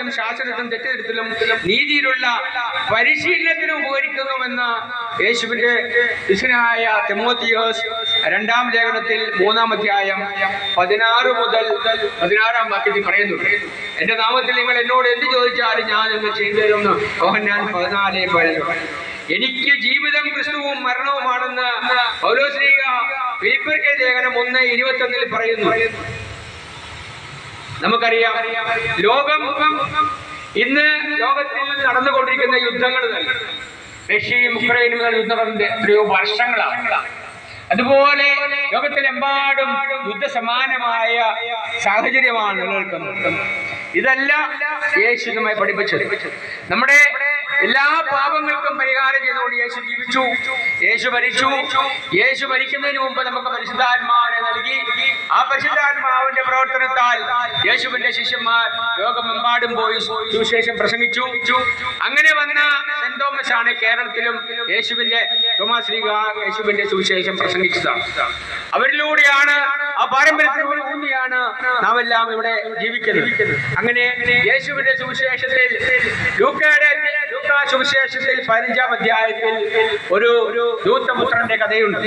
ബോധനത്തിലും ശാസ്ത്രത്തിലും തെറ്റിദ്ധരിപ്പിലും നീതിയിലുള്ള പരിശീലനത്തിനും ഉപകരിക്കുന്നുവെന്ന് യേശുവിന്റെ ശിഷ്യനായ തിമോത്തിയോസ് 2-ാം ലേഖനത്തിൽ 3-ാം അധ്യായം 16 മുതൽ 16-ാം വാക്യത്തിൽ പറയുന്നുണ്ട്. എന്റെ നാമത്തിൽ നിങ്ങൾ എന്നോട് എന്ത് ചോദിച്ചാലും ഞാൻ നിങ്ങൾ ചെയ്തു തരുമെന്ന് യോഹന്നാൻ 14:15. എനിക്ക് ജീവിതം ക്രിസ്തുവും മരണവുമാണെന്ന് പൗലോസ്ലീഹ ഫിലിപ്പിയർക്ക് ലേഖനം 1:21 പറയുന്നു. നമുക്കറിയാം, ഇന്ന് ലോകത്തിൽ നടന്നുകൊണ്ടിരിക്കുന്ന യുദ്ധങ്ങൾ തന്നെ റഷ്യയും യുക്രൈനും യുദ്ധം നടന്നത് എത്രയോ വർഷങ്ങളാണ്. അതുപോലെ ലോകത്തിലെമ്പാടും യുദ്ധസമാനമായ സാഹചര്യമാണ് നിലനിൽക്കുന്നത്. ഇതെല്ലാം യേശു നമ്മെ പഠിപ്പിച്ചത്. നമ്മുടെ എല്ലാ പാപങ്ങൾക്കും പരിഹാരം ചെയ്തുകൊണ്ട് യേശു ജീവിച്ചു, യേശു മരിച്ചു. യേശു മരിക്കുന്നതിന് മുമ്പ് നമുക്ക് പരിശുദ്ധാത്മാവിനെ നൽകി. ആ പരിശുദ്ധാത്മാവിന്റെ പ്രവർത്തനത്താൽ യേശുവിന്റെ ശിഷ്യന്മാർ ലോകമെമ്പാടും പോയി സുവിശേഷം പ്രസംഗിച്ചു. അങ്ങനെ വന്ന സെന്റ് തോമസ് ആണ് കേരളത്തിലും തോമസ് ശ്ലീഹ യേശുവിന്റെ സുവിശേഷം പ്രസംഗിച്ചതാണ്. അവരിലൂടെയാണ്, ആ പാരമ്പര്യത്തിലൂടെയാണ് നാം എല്ലാം ഇവിടെ ജീവിക്കുന്നത്. അങ്ങനെ യേശുവിന്റെ സുവിശേഷത്തിൽ ലൂക്കാ സുവിശേഷത്തിൽ 15-ാം അധ്യായത്തിൽ ഒരു ദൂതപുത്രന്റെ കഥയുണ്ട്.